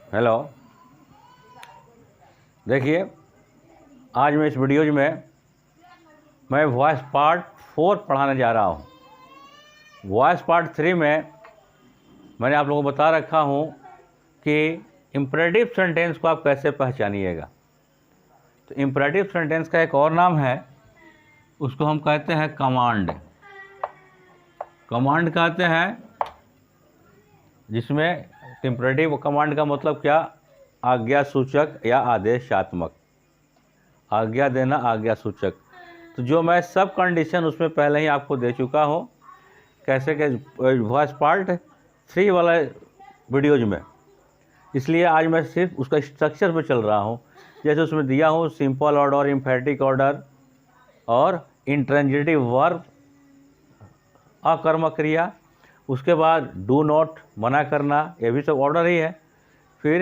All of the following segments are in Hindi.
हेलो। देखिए, आज मैं इस वीडियो में मैं वॉइस पार्ट 4 पढ़ाने जा रहा हूँ। वॉइस पार्ट 3 में मैंने आप लोगों को बता रखा हूँ कि इम्परेटिव सेंटेंस को आप कैसे पहचानिएगा। तो इम्परेटिव सेंटेंस का एक और नाम है, उसको हम कहते हैं कमांड। कमांड कहते हैं, जिसमें इम्परेटिव कमांड का मतलब क्या? आज्ञा सूचक या आदेशात्मक। आज्ञा देना, आज्ञा सूचक। तो जो मैं सब कंडीशन उसमें पहले ही आपको दे चुका हूँ, कैसे के वॉइस पार्ट 3 वाला वीडियोज में। इसलिए आज मैं सिर्फ उसका स्ट्रक्चर पे चल रहा हूँ। जैसे उसमें दिया हूँ सिंपल ऑर्डर, एम्फेटिक ऑर्डर और इंट्रांजिटिव वर्ब, अकर्मक क्रिया। उसके बाद डू नॉट, मना करना, ये भी सब ऑर्डर ही है। फिर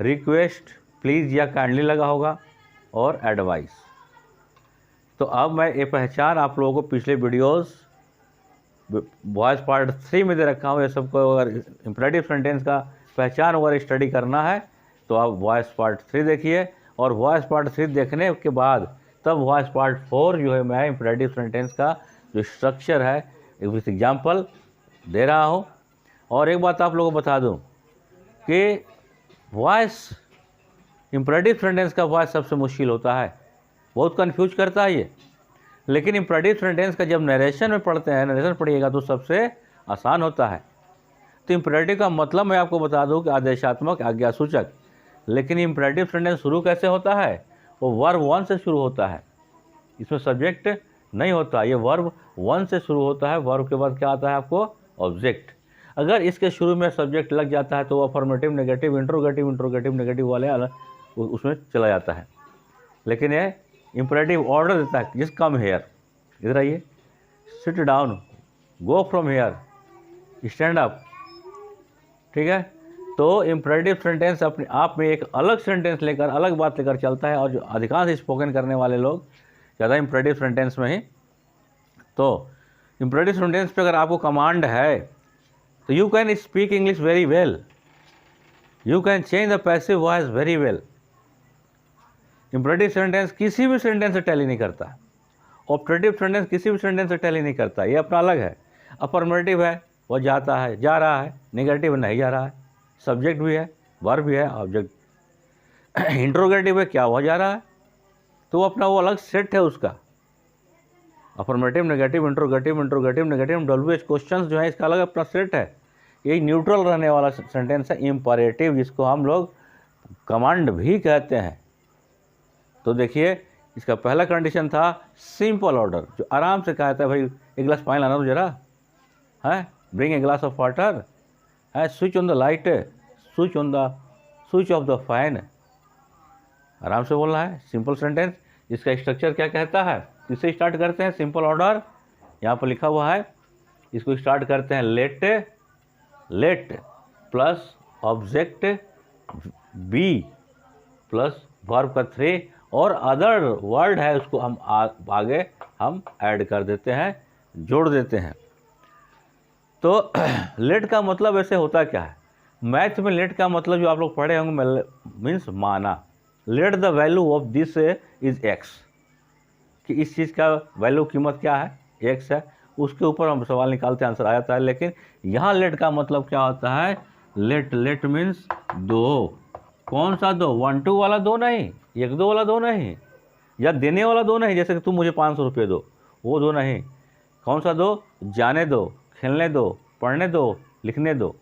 रिक्वेस्ट, प्लीज़ या काइंडली लगा होगा, और एडवाइस। तो अब मैं ये पहचान आप लोगों को पिछले वीडियोस वॉइस पार्ट 3 में दे रखा हूँ। ये सबको अगर इम्परेटिव सेंटेंस का पहचान अगर स्टडी करना है तो आप वॉइस पार्ट 3 देखिए, और वॉइस पार्ट 3 देखने के बाद तब वॉइस पार्ट 4 जो है मैं इम्परेटिव सेंटेंस का जो स्ट्रक्चर है विथ एग्जाम्पल दे रहा हूँ। और एक बात आप लोगों को बता दूँ कि वॉइस इम्परेटिव सेंटेंस का वॉइस सबसे मुश्किल होता है, बहुत कंफ्यूज करता है ये। लेकिन इम्परेटिव सेंटेंस का जब नरेशन में पढ़ते हैं, नरेशन पढ़िएगा तो सबसे आसान होता है। तो इम्परेटिव का मतलब मैं आपको बता दूं कि आदेशात्मक, आज्ञा सूचक। लेकिन इम्परेटिव सेंटेंस शुरू कैसे होता है? वो वर्ब 1 से शुरू होता है। इसमें सब्जेक्ट नहीं होता, ये वर्ब 1 से शुरू होता है। वर्ब के बाद क्या आता है आपको? ऑब्जेक्ट। अगर इसके शुरू में सब्जेक्ट लग जाता है तो वो अफर्मेटिव, नेगेटिव, इंट्रोगेटिव, नेगेटिव वाले उसमें चला जाता है। लेकिन ये इम्परेटिव ऑर्डर देता है, जिस कम हेयर, इधर आइए, sit down, go from here, stand up. ठीक है। तो इम्परेटिव सेंटेंस अपने आप में एक अलग सेंटेंस लेकर, अलग बात लेकर चलता है। और जो अधिकांश स्पोकन करने वाले लोग ज़्यादा इम्परेटिव सेंटेंस में ही। तो इम्परेटिव सेंटेंस पे अगर आपको कमांड है तो you can speak English very well, you can change the passive voice very well. Imperative sentence किसी भी सेंटेंस से टैली नहीं करता। ऑपरेटिव सेंटेंस किसी भी सेंटेंस से टैली नहीं करता, ये अपना अलग है। अफर्मेटिव है, वो जाता है, जा रहा है। नेगेटिव नहीं जा रहा है, सब्जेक्ट भी है, वर्ब भी है, ऑब्जेक्ट। इंट्रोगेटिव है, क्या हुआ जा रहा है, तो वो अपना वो अलग सेट है उसका। Affirmative, negative, interrogative, negative, WH questions जो है इसका अलग अपना सेट है। ये न्यूट्रल रहने वाला सेंटेंस है इम्परेटिव, जिसको हम लोग कमांड भी कहते हैं। तो देखिए, इसका पहला कंडीशन था सिंपल ऑर्डर, जो आराम से कहता है भाई एक गिलास पानी लाना तो जरा है, bring a glass of water है, switch on the light, switch off the fan. आराम से बोलना है, सिंपल सेंटेंस। इसका स्ट्रक्चर क्या कहता है? इससे स्टार्ट करते हैं सिंपल ऑर्डर, यहाँ पर लिखा हुआ है। इसको स्टार्ट करते हैं let plus object be plus verb का 3 और अदर वर्ड है, उसको हम आगे हम ऐड कर देते हैं, जोड़ देते हैं। तो लेट का मतलब ऐसे होता क्या है? मैथ में लेट का मतलब जो आप लोग पढ़े होंगे मीन्स माना। Let the value of this is x, कि इस चीज़ का वैल्यू, कीमत क्या है? एक्स है। उसके ऊपर हम सवाल निकालते हैं, आंसर आ जाता है। लेकिन यहाँ लेट का मतलब क्या होता है? लेट मीन्स दो। कौन सा दो? 1 2 वाला दो नहीं, 1 2 वाला दो नहीं, या देने वाला दो नहीं, जैसे कि तुम मुझे 500 रुपये दो, वो दो नहीं। कौन सा दो? जाने दो, खेलने दो, पढ़ने दो, लिखने दो,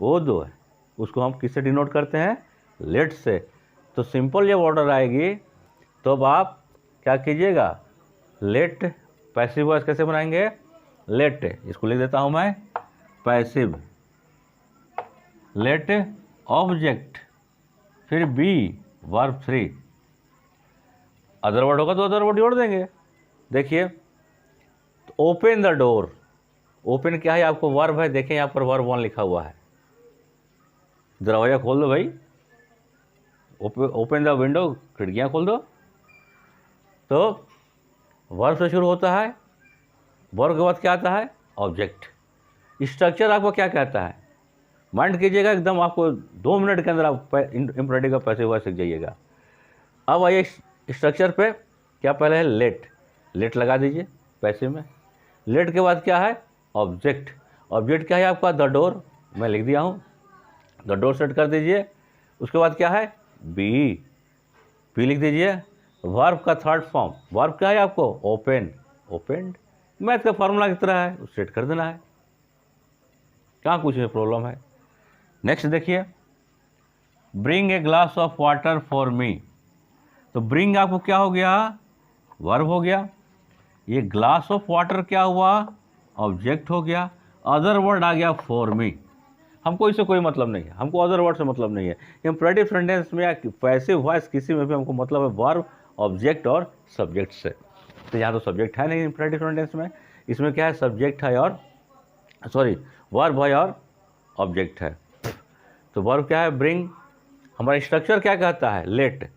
वो दो है। उसको हम किससे डिनोट करते हैं? लेट से। तो सिंपल जब ऑर्डर आएगी तो अब आप क्या कीजिएगा? लेट, पैसिव वॉइस कैसे बनाएंगे? लेट, इसको लिख देता हूँ मैं, पैसिव। लेट ऑब्जेक्ट, फिर बी वर्ब 3, अदर वर्ड होगा तो अदर वर्ड जोड़ देंगे। देखिए, तो ओपन द डोर, ओपन क्या है? आपको वर्ब है, देखें यहाँ पर वर्ब 1 लिखा हुआ है। दरवाजा खोल दो भाई, ओपन द विंडो, खिड़कियाँ खोल दो। तो वर्ब से शुरू होता है, वर्ब के बाद क्या आता है? ऑब्जेक्ट। स्ट्रक्चर आपको क्या कहता है? माइंड कीजिएगा, एकदम आपको 2 मिनट के अंदर आप इम्परेटिव का पैसिव वॉइस सीख जाइएगा। अब आइए स्ट्रक्चर पे, क्या पहले है लेट, लेट लगा दीजिए पैसिव में। लेट के बाद क्या है ऑब्जेक्ट, ऑब्जेक्ट क्या है आपका द डोर, मैं लिख दिया हूँ, द डोर सेट कर दीजिए। उसके बाद क्या है बी, बी लिख दीजिए। वर्ब का थर्ड फॉर्म, वर्ब क्या है आपको ओपन, ओपेंड, मैथ का फार्मूला की तरह है, उसे सेट कर देना है, कहाँ कुछ प्रॉब्लम है। नेक्स्ट देखिए, bring a glass of water for me, तो ब्रिंग आपको क्या हो गया वर्ब हो गया, ये ग्लास ऑफ वाटर क्या हुआ ऑब्जेक्ट हो गया, अदर वर्ड आ गया फॉर मी। हमको इससे कोई मतलब नहीं है, हमको अदर वर्ड से मतलब नहीं है। इम्परेटिव सेंटेंस में या पैसिव वॉइस किसी में भी हमको मतलब है वर्ब, ऑब्जेक्ट और सब्जेक्ट से। तो यहाँ तो सब्जेक्ट है नहीं इम्परेटिव सेंटेंस में, इसमें क्या है सब्जेक्ट है और सॉरी वर्ब है और ऑब्जेक्ट है। तो वर्ब क्या है ब्रिंग, हमारा स्ट्रक्चर क्या कहता है लेट,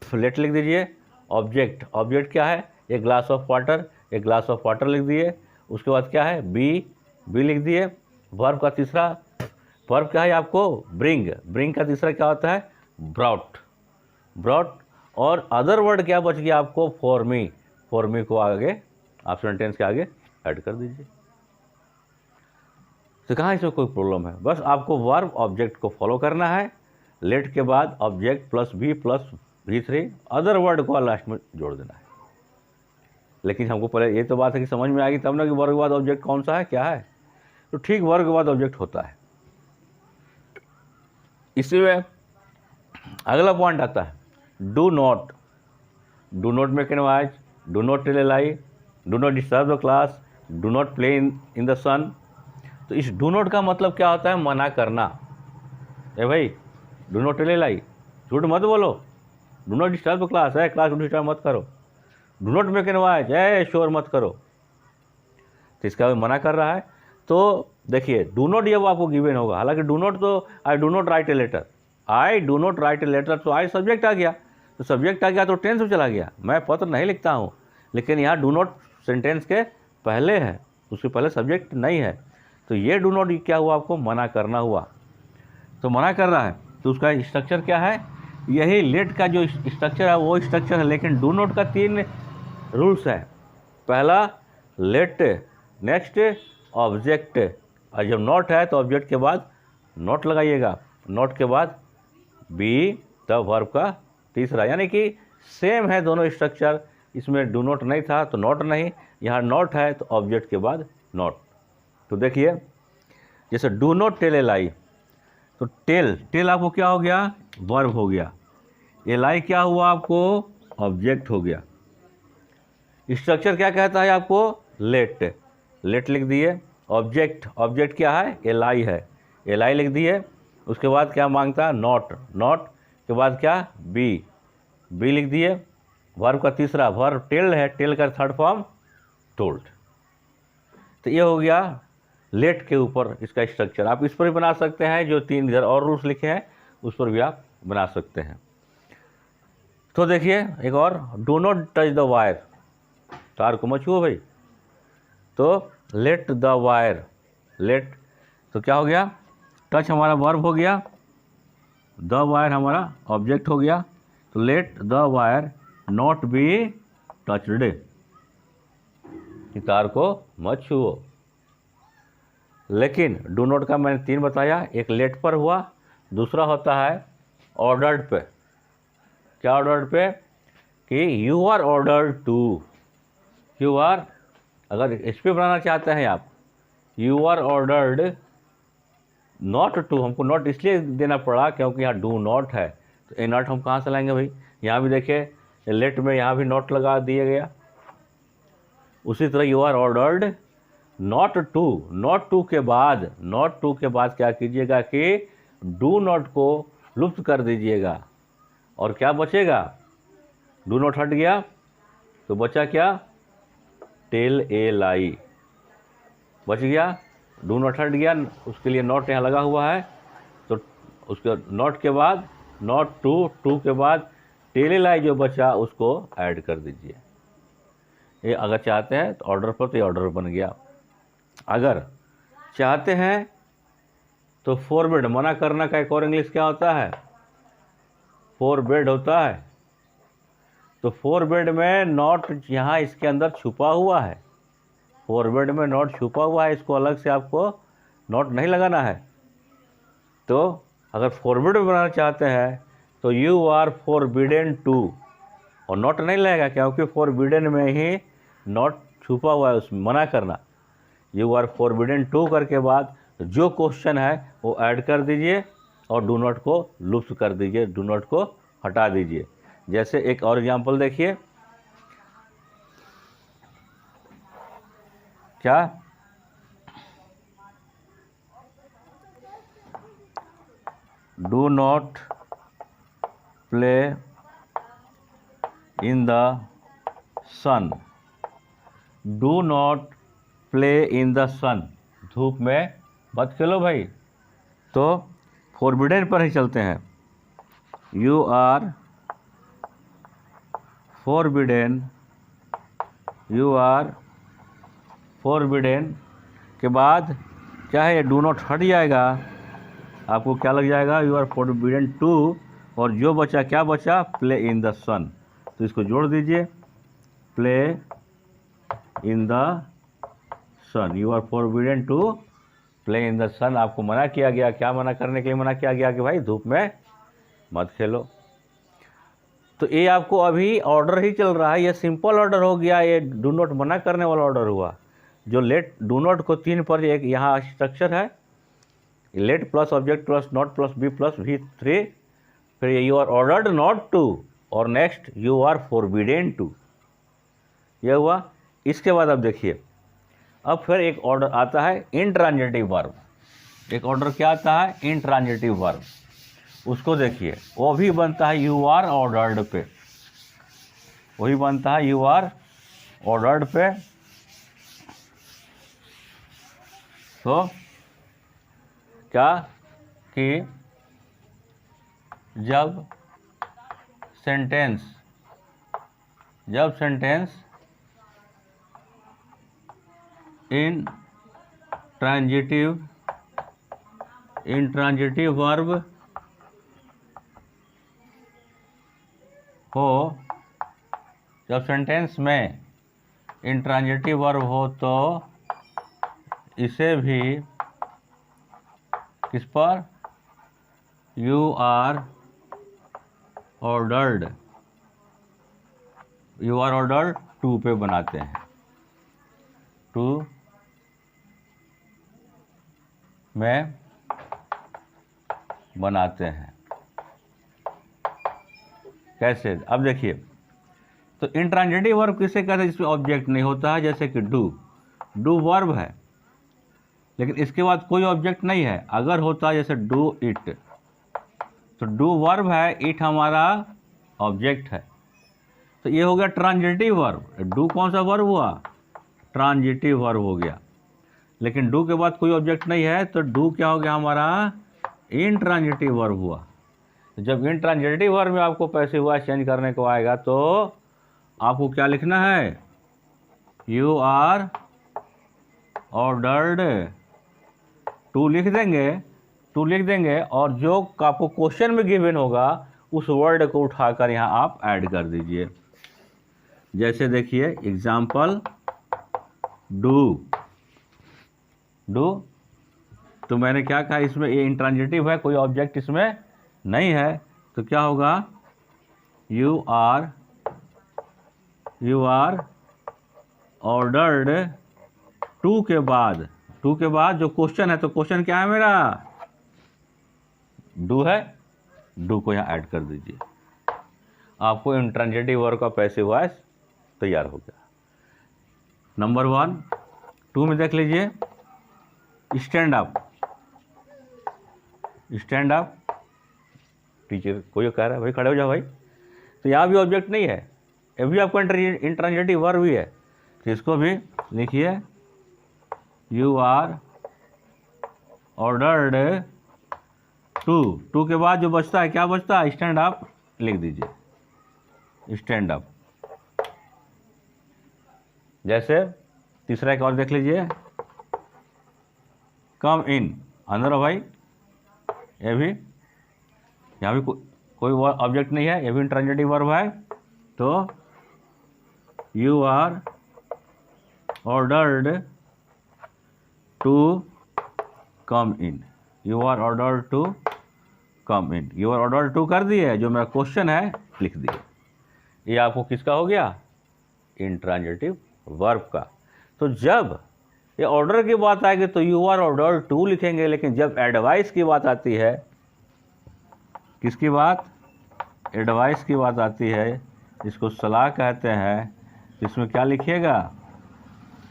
लेट लिख दीजिए। ऑब्जेक्ट, ऑब्जेक्ट क्या है एक ग्लास ऑफ वाटर, एक ग्लास ऑफ वाटर लिख दिए। उसके बाद क्या है बी, बी लिख दिए। वर्ब का तीसरा, वर्ब क्या है आपको ब्रिंग, ब्रिंग का तीसरा क्या होता है ब्रॉट, ब्रॉट। और अदर वर्ड क्या बच गया आपको फॉर मी, फॉर मी को आगे आप सेंटेंस के आगे ऐड कर दीजिए। तो कहाँ इसमें कोई प्रॉब्लम है, बस आपको वर्ब ऑब्जेक्ट को फॉलो करना है। लेट के बाद object plus V3, other word को लास्ट में जोड़ देना है। लेकिन हमको पहले ये तो बात है कि समझ में आएगी तब ना कि वर्ग के बाद ऑब्जेक्ट कौन सा है क्या है। तो ठीक वर्ग के बाद ऑब्जेक्ट होता है। इसी में अगला पॉइंट आता है do not, do not make an noise, do not tell a lie, do not disturb the class, do not play in the sun. तो इस डू नॉट का मतलब क्या होता है मना करना। ए भाई डू नॉट टेल ए लाई, झूठ मत बोलो, do not disturb the class है, क्लास को डिस्टर्ब मत करो, do not make an noise है, शोर मत करो। तो इसका मना कर रहा है। तो देखिए डू नॉट जब आपको गिवन होगा, हालांकि डू नॉट तो I do not write a letter, I do not write a letter, तो आई सब्जेक्ट आ गया, तो सब्जेक्ट आ गया तो टेंस में चला गया, मैं पत्र नहीं लिखता हूँ। लेकिन यहाँ डू नॉट सेंटेंस के पहले है, उसके पहले सब्जेक्ट नहीं है। तो ये डू नॉट क्या हुआ आपको मना करना हुआ, तो मना कर रहा है। तो उसका स्ट्रक्चर क्या है, यही लेट का जो स्ट्रक्चर है वो स्ट्रक्चर है। लेकिन डू नॉट का 3 रूल्स है। पहला लेट, नेक्स्ट ऑब्जेक्ट, और जब नॉट है तो ऑब्जेक्ट के बाद नॉट लगाइएगा, नॉट के बाद बी, तब वर्ब का तीसरा, यानी कि सेम है दोनों स्ट्रक्चर। इसमें डू नॉट नहीं था तो नॉट नहीं, यहाँ नॉट है तो ऑब्जेक्ट के बाद नॉट। तो देखिए जैसे डू नॉट टेल ए लाई, तो टेल, टेल आपको क्या हो गया वर्ब हो गया, ए लाई क्या हुआ आपको ऑब्जेक्ट हो गया। स्ट्रक्चर क्या कहता है आपको लेट, लेट लिख दिए। ऑब्जेक्ट, ऑब्जेक्ट क्या है ए लाई है, ए लाई लिख दिए। उसके बाद क्या मांगता है नॉट, नॉट के बाद क्या बी, बी लिख दिए। वर्ब का तीसरा, वर्ब टेल है, टेल का थर्ड फॉर्म टोल्ड। तो ये हो गया लेट के ऊपर इसका स्ट्रक्चर। आप इस पर भी बना सकते हैं, जो 3 इधर और रूल्स लिखे हैं उस पर भी आप बना सकते हैं। तो देखिए एक और, do not touch the wire, तार को मत छुओ भाई। तो लेट द वायर, लेट तो क्या हो गया टच हमारा वर्ब हो गया, द वायर हमारा ऑब्जेक्ट हो गया। तो let the wire not be touched, तार को मत छुओ। लेकिन डू नॉट का मैंने 3 बताया, एक लेट पर हुआ, दूसरा होता है ऑर्डर्ड पे। क्या ऑर्डर्ड पे कि you are ordered to, you are, अगर इस पर बनाना चाहते हैं आप you are ordered not to, हमको नॉट इसलिए देना पड़ा क्योंकि यहाँ डू नॉट है। तो ए नॉट हम कहाँ से लाएंगे भाई, यहाँ भी देखिए लेट में यहाँ भी नॉट लगा दिया गया। उसी तरह you are ordered not to, not to के बाद, नॉट टू के बाद क्या कीजिएगा कि डू नॉट को लुप्त कर दीजिएगा। और क्या बचेगा, डू नॉट हट गया तो बचा क्या टेल ए लाई, बच गया। डू नॉट हट गया, उसके लिए नॉट यहाँ लगा हुआ है। तो उसके नॉट के बाद नॉट टू, टू के बाद टेल ए लाई जो बचा उसको ऐड कर दीजिए। ये अगर चाहते हैं तो ऑर्डर पर, तो ये ऑर्डर बन गया। अगर चाहते हैं तो फोरबिड मना करना का एक और इंग्लिश क्या होता है? फोरबिड होता है। तो फोरबिड में नॉट यहाँ इसके अंदर छुपा हुआ है, फोरबिड में नॉट छुपा हुआ है, इसको अलग से आपको नॉट नहीं लगाना है। तो अगर फोरबिड बनाना चाहते हैं तो यू आर फोरबिडेन टू, और नॉट नहीं लगेगा क्योंकि फोरबिडेन में ही नॉट छुपा हुआ है, उसमें मना करना। यू आर फोरबिडेन टू करके बाद जो क्वेश्चन है वो ऐड कर दीजिए और डू नॉट को लुप्त कर दीजिए, डू नॉट को हटा दीजिए। जैसे एक और एग्जांपल देखिए, क्या? Do not play in the sun, do not play in the sun, धूप में मत खेलो भाई। तो फोरबिडेन पर ही चलते हैं। You are forbidden, you are forbidden के बाद क्या है, ये डू नॉट हट जाएगा, आपको क्या लग जाएगा? यू आर फोरबिडेन टू, और जो बचा क्या बचा? प्ले इन द सन, तो इसको जोड़ दीजिए, play in the sun. You are forbidden to play in the sun. आपको मना किया गया, क्या मना करने के लिए मना किया गया? कि भाई धूप में मत खेलो। तो ये आपको अभी ऑर्डर ही चल रहा है, ये सिंपल ऑर्डर हो गया, ये डू नॉट मना करने वाला ऑर्डर हुआ। जो लेट डू नॉट को 3 पर एक यहाँ स्ट्रक्चर है, let plus object plus not plus be plus V3, फिर you are ordered not to, और next you are forbidden to, ये हुआ। इसके बाद अब देखिए, अब फिर एक ऑर्डर आता है इंट्रांजिटिव वर्ब। एक ऑर्डर क्या आता है? Intransitive verb. उसको देखिए, वो भी बनता है यू आर ऑर्डर्ड पे, वही बनता है यू आर ऑर्डर्ड पे। तो क्या कि जब सेंटेंस इंट्रांजिटिव वर्ब हो, जब सेंटेंस में इंट्रांजिटिव वर्ब हो तो इसे भी किस पर? यू आर ऑर्डर्ड टू पे बनाते हैं, टू में बनाते हैं। कैसे? अब देखिए, तो इंट्रांजिटिव वर्ब किसे कहते हैं? जिसमें ऑब्जेक्ट नहीं होता है, जैसे कि डू वर्ब है लेकिन इसके बाद कोई ऑब्जेक्ट नहीं है। अगर होता है जैसे डू इट, तो डू वर्ब है, इट हमारा ऑब्जेक्ट है, तो ये हो गया ट्रांजिटिव वर्ब। डू कौन सा वर्ब हुआ? ट्रांजिटिव वर्ब हो गया। लेकिन डू के बाद कोई ऑब्जेक्ट नहीं है तो डू क्या हो गया? हमारा इंट्रांजिटिव वर्ब हुआ। जब इंट्रांजिटिव वर्ब में आपको पैसिव वॉइस चेंज करने को आएगा तो आपको क्या लिखना है? यू आर ऑर्डर्ड टू लिख देंगे, और जो आपको क्वेश्चन में गिवन होगा उस वर्ड को उठाकर यहाँ आप ऐड कर दीजिए। जैसे देखिए एग्जाम्पल, डू, तो मैंने क्या कहा? इसमें ये इंट्रांजिटिव है, कोई ऑब्जेक्ट इसमें नहीं है, तो क्या होगा? यू आर ऑर्डर्ड टू के बाद जो क्वेश्चन है, तो क्वेश्चन क्या है मेरा? डू है, डू को यहाँ ऐड कर दीजिए, आपको इंट्रांजिटिव वर्ब का पैसिव वॉइस तैयार हो गया। नंबर 1, 2 में देख लीजिए, स्टैंड अप। टीचर कोई कह रहा है भाई खड़े हो जाओ भाई, तो यहाँ भी ऑब्जेक्ट नहीं है, ये भी आपको इंट्रांजिटिव वर्ब भी है, तो इसको भी लिखिए, यू आर ऑर्डर्ड टू के बाद जो बचता है, क्या बचता है? स्टैंड अप लिख दीजिए, स्टैंड अप। जैसे तीसरा एक और देख लीजिए, कम इन, अंदर हो भाई, ये भी, यहाँ भी कोई ऑब्जेक्ट नहीं है, ये भी इंट्रांजिटिव वर्ब है। तो you are ordered to come in, you are ordered to come in, you are ordered to कर दिए, जो मेरा क्वेश्चन है लिख दिए। ये आपको किसका हो गया? इंट्रांजिटिव वर्ब का। तो जब ये ऑर्डर की बात आएगी तो यू आर ऑर्डर टू लिखेंगे, लेकिन जब एडवाइस की बात आती है, किसकी बात? एडवाइस की बात आती है, इसको सलाह कहते हैं, इसमें क्या लिखिएगा?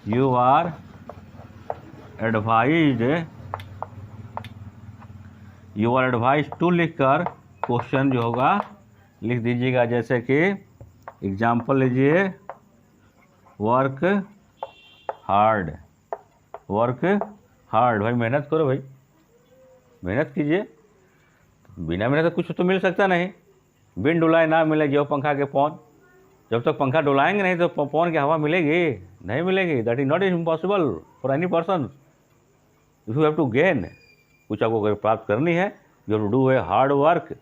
You are advised, you are advise to लिखकर क्वेश्चन जो होगा लिख दीजिएगा। जैसे कि एग्जाम्पल लीजिए, वर्क हार्ड, वर्क हार्ड, भाई मेहनत करो, भाई मेहनत कीजिए, बिना मेहनत कुछ तो मिल सकता नहीं। बिन डुलाए ना मिले जो पंखा के पौन, जब तक पंखा डुलाएंगे नहीं तो पौन की हवा मिलेगी? नहीं मिलेगी। That is not impossible for any person. If you have to gain, कुछ आपको अगर प्राप्त करनी है, you have to do a hard work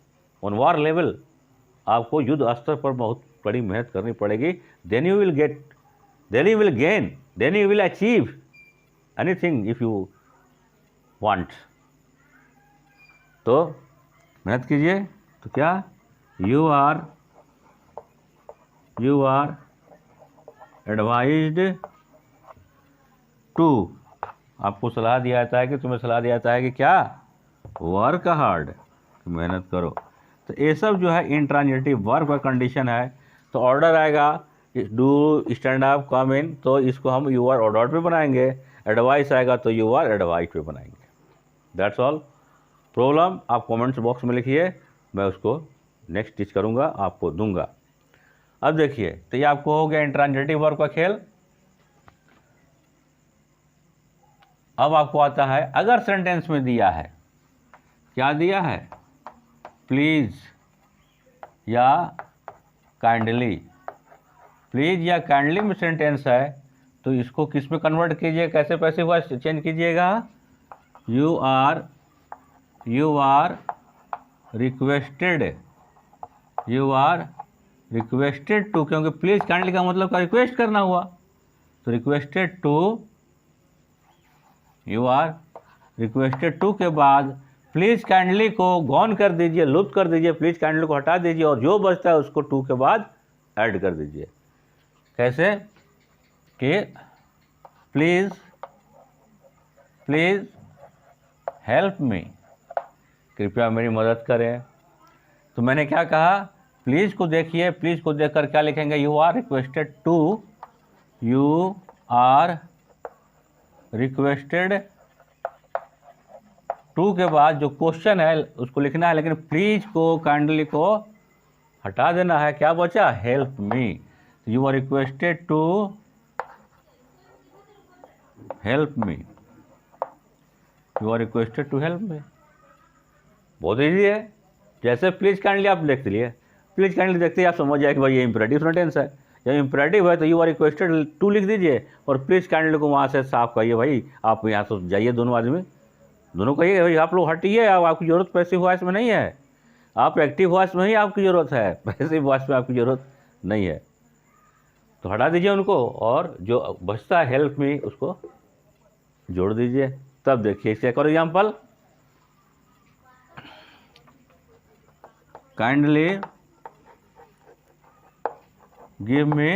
on war level, आपको युद्ध स्तर पर बहुत बड़ी मेहनत करनी पड़ेगी। Then you will get, then you will gain, then you will achieve anything if you want. तो मेहनत कीजिए। तो क्या? यू आर एडवाइज्ड टू, आपको सलाह दिया जाता है कि तुम्हें सलाह दिया जाता है कि क्या? वर्क हार्ड, मेहनत करो। तो ये सब जो है इंट्रांजिटिव वर्ब का कंडीशन है। तो ऑर्डर आएगा डू स्टैंड अप कम इन, तो इसको हम यू आर ऑर्डर पे बनाएंगे। एडवाइस आएगा तो यू आर एडवाइस पे बनाएंगे। That's all. प्रॉब्लम आप कमेंट्स बॉक्स में लिखिए, मैं उसको नेक्स्ट टीच करूँगा, आपको दूंगा। अब देखिए, तो ये आपको हो गया इंट्रांजिटिव वर्ब का खेल। अब आपको आता है, अगर सेंटेंस में दिया है, क्या दिया है? प्लीज़ या काइंडली, प्लीज़ या काइंडली में सेंटेंस है, तो इसको किस में कन्वर्ट कीजिए, कैसे पैसे हुआ चेंज कीजिएगा? You are requested, you are requested to, क्योंकि प्लीज़ काइंडली का मतलब का रिक्वेस्ट करना हुआ, तो requested to, you are requested to के बाद प्लीज़ काइंडली को गॉन कर दीजिए, लुप्त कर दीजिए, प्लीज़ काइंडली को हटा दीजिए, और जो बचता है उसको टू के बाद ऐड कर दीजिए। कैसे? कि प्लीज़ हेल्प मी, कृपया मेरी मदद करें। तो मैंने क्या कहा? प्लीज़ को देखिए, प्लीज़ को देखकर क्या लिखेंगे? You are requested to, you are requested to के बाद जो क्वेश्चन है उसको लिखना है, लेकिन प्लीज़ को काइंडली को हटा देना है। क्या बचा? Help me. You are requested to help me, you are requested to help me. बहुत ईजी है। जैसे प्लीज़ काइंडली आप देख लिए, प्लीज़ काइंडली देखते ही आप समझ जाए कि भाई ये इंपरेटिव सेंटेंस है। जब इंपरेटिव है तो यू आर रिक्वेस्टेड टू लिख दीजिए, और प्लीज़ काइंडली को वहाँ से साफ कहिए, भाई आप यहाँ से जाइए, दोनों आदमी, दोनों कहिए भाई आप लोग हटिए, आपकी ज़रूरत पैसिव वॉइस में नहीं है, आप एक्टिव वॉइस में ही आपकी ज़रूरत है, पैसिव वॉइस में आपकी ज़रूरत नहीं है। तो हटा दीजिए उनको, और जो बचता है हेल्प में उसको जोड़ दीजिए। तब देखिए इसका एक और example, kindly give me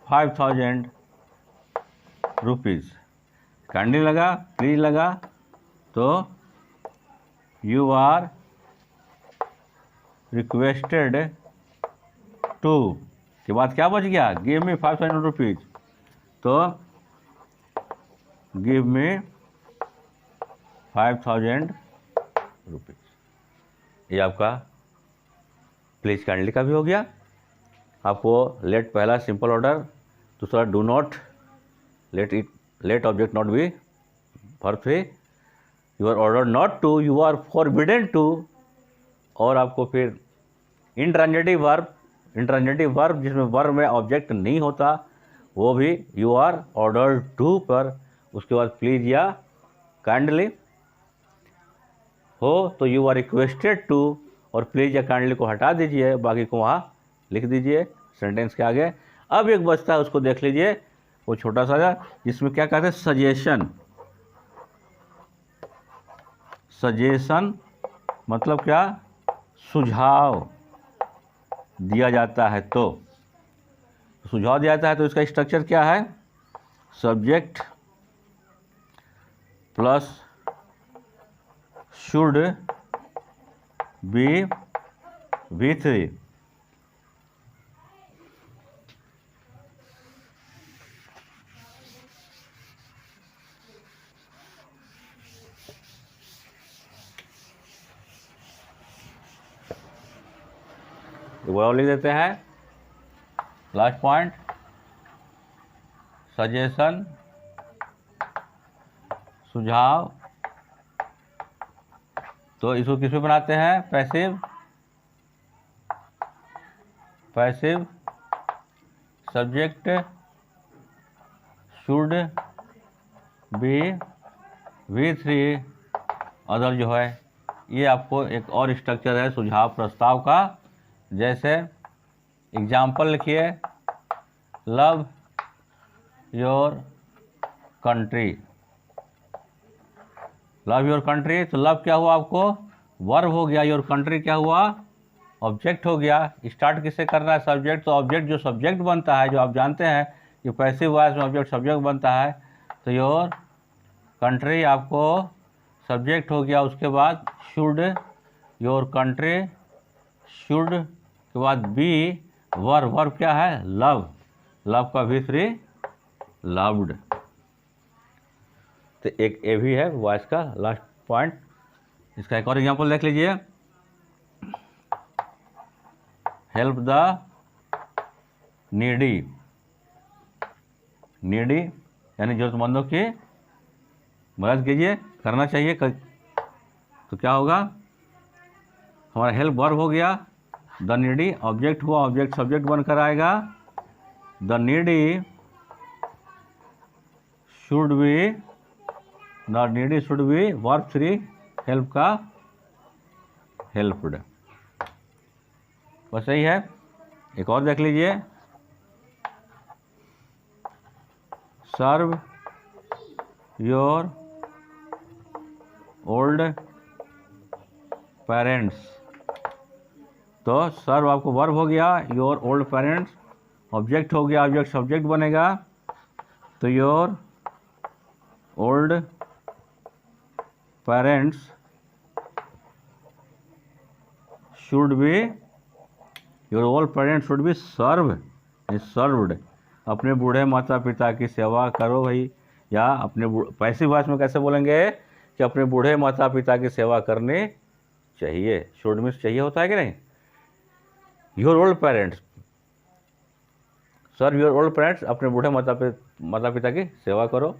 5000 rupees. Kindly लगा, प्लीज लगा, तो यू आर रिक्वेस्टेड टू के बाद क्या बच गया? Give me 500 rupees. तो गिव मी 5000 रुपीज़। ये आपका प्लीज काइंडली का भी हो गया। आपको लेट पहला सिंपल ऑर्डर, दूसरा do not, let object not be, for 3 you are order not to, you are forbidden to, और आपको फिर इंट्रांजिटिव वर्ब जिसमें वर्ब में ऑब्जेक्ट नहीं होता, वो भी यू आर ऑर्डर टू पर, उसके बाद प्लीज या काइंडली, हो तो यू आर रिक्वेस्टेड टू, और प्लीज या काइंडली को हटा दीजिए, बाकी को वहाँ लिख दीजिए सेंटेंस के आगे। अब एक बचता है, उसको देख लीजिए, वो छोटा सा जिसमें क्या कहते हैं, सजेशन। सजेशन मतलब क्या, सुझाव दिया जाता है। तो सुझाव दिया जाता है तो इसका स्ट्रक्चर क्या है, subject plus should be V3। वो लिख देते हैं लास्ट पॉइंट, सजेशन सुझाव। तो इसको किस में बनाते हैं, passive. Passive subject should be V3 other जो है। ये आपको एक और स्ट्रक्चर है सुझाव प्रस्ताव का। जैसे एग्जाम्पल लिखिए, love your country. Love your country, तो लव क्या हुआ आपको, वर्ब हो गया। योर कंट्री क्या हुआ, ऑब्जेक्ट हो गया। स्टार्ट किससे करना है, सब्जेक्ट। तो ऑब्जेक्ट जो सब्जेक्ट बनता है, जो आप जानते हैं कि पैसिव वॉइस में ऑब्जेक्ट सब्जेक्ट बनता है, तो योर कंट्री आपको सब्जेक्ट हो गया। उसके बाद शुड, योर कंट्री शुड के बाद बी वर्ब। वर्ब क्या है, लव। लव का V3 लव्ड। तो एक ए भी है वॉइस का लास्ट पॉइंट। इसका एक और एग्जांपल देख लीजिए, हेल्प द नीडी। नीडी यानी जरूरतमंदों की मदद कीजिए, करना चाहिए। तो क्या होगा, हमारा हेल्प वर्ब हो गया, द नीडी ऑब्जेक्ट हुआ, ऑब्जेक्ट सब्जेक्ट बनकर आएगा। The needy should be, the needy should be verb 3 help का हेल्प्ड। बस यही है। एक और देख लीजिए, सर्व योर ओल्ड पेरेंट्स। तो सर्व आपको वर्ब हो गया, योर ओल्ड पेरेंट्स ऑब्जेक्ट हो गया, ऑब्जेक्ट सब्जेक्ट बनेगा। तो your old parents should be, your old parents should be served. अपने बूढ़े माता पिता की सेवा करो भाई। या अपने पैसिव वॉइस में कैसे बोलेंगे कि अपने बूढ़े माता पिता की सेवा करनी चाहिए। शुड में चाहिए होता है कि नहीं। Your old parents, serve your old parents, अपने बूढ़े माता पिता की सेवा करो।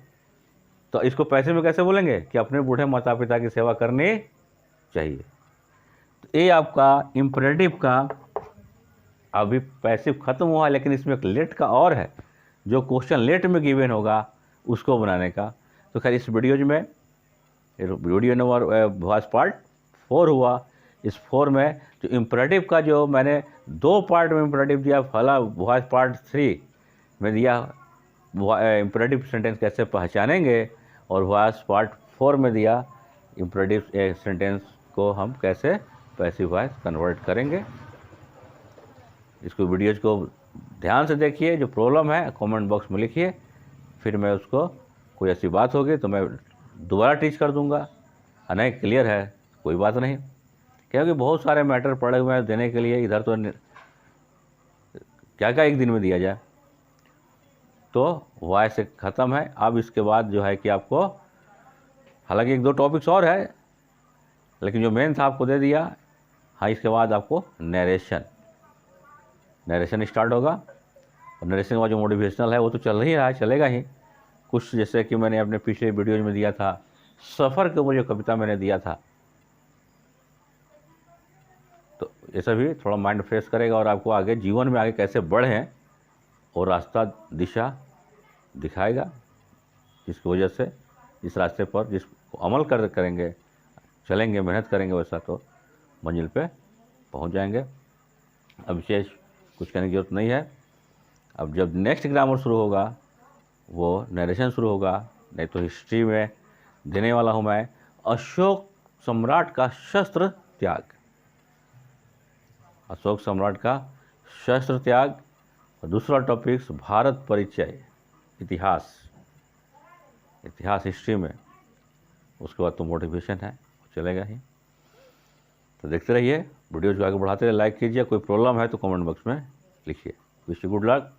तो इसको पैसिव में कैसे बोलेंगे कि अपने बूढ़े माता पिता की सेवा करनी चाहिए। तो ये आपका इम्परेटिव का अभी पैसिव खत्म हुआ, लेकिन इसमें एक लेट का और है, जो क्वेश्चन लेट में गिवन होगा उसको बनाने का। तो खैर इस वीडियो में, वीडियो नंबर वॉइस पार्ट 4 हुआ। इस 4 में जो इम्परेटिव का जो मैंने 2 पार्ट में इम्परेटिव दिया, पहला वॉइस पार्ट 3 में दिया इम्परेटिव सेंटेंस कैसे पहचानेंगे, और वॉइस पार्ट 4 में दिया इम्परेटिव सेंटेंस को हम कैसे पैसिव वॉइस कन्वर्ट करेंगे। इसको वीडियोज को ध्यान से देखिए, जो प्रॉब्लम है कमेंट बॉक्स में लिखिए, फिर मैं उसको, कोई ऐसी बात होगी तो मैं दोबारा टीच कर दूंगा। नहीं क्लियर है कोई बात नहीं, क्योंकि बहुत सारे मैटर पड़े हुए हैं देने के लिए। इधर तो क्या क्या एक दिन में दिया जाए। तो वॉइस से ख़त्म है। अब इसके बाद जो है कि आपको, हालांकि 1-2 टॉपिक्स और है, लेकिन जो मेन था आपको दे दिया। हाँ, इसके बाद आपको नरेशन स्टार्ट होगा। और नरेशन के बाद जो मोटिवेशनल है वो तो चल ही रहा है, चलेगा ही। कुछ जैसे कि मैंने अपने पिछले वीडियोज में दिया था, सफ़र के ऊपर जो कविता मैंने दिया था, तो ये सभी थोड़ा माइंड फ्रेश करेगा और आपको आगे जीवन में आगे कैसे बढ़ें और रास्ता दिशा दिखाएगा, जिसकी वजह से इस रास्ते पर जिसको अमल करेंगे चलेंगे, मेहनत करेंगे, वैसा तो मंजिल पे पहुंच जाएंगे। अब विशेष कुछ कहने की जरूरत नहीं है। अब जब नेक्स्ट ग्रामर शुरू होगा, वो नरेशन शुरू होगा, नहीं तो हिस्ट्री में देने वाला हूँ मैं अशोक सम्राट का शस्त्र त्याग। अशोक सम्राट का शस्त्र त्याग। और दूसरा टॉपिक्स भारत परिचय, इतिहास, हिस्ट्री में। उसके बाद तो मोटिवेशन है, चलेगा ही। तो देखते रहिए, वीडियोज़ को आगे बढ़ाते रहिए, लाइक कीजिए। कोई प्रॉब्लम है तो कमेंट बॉक्स में लिखिए। Wish you good luck.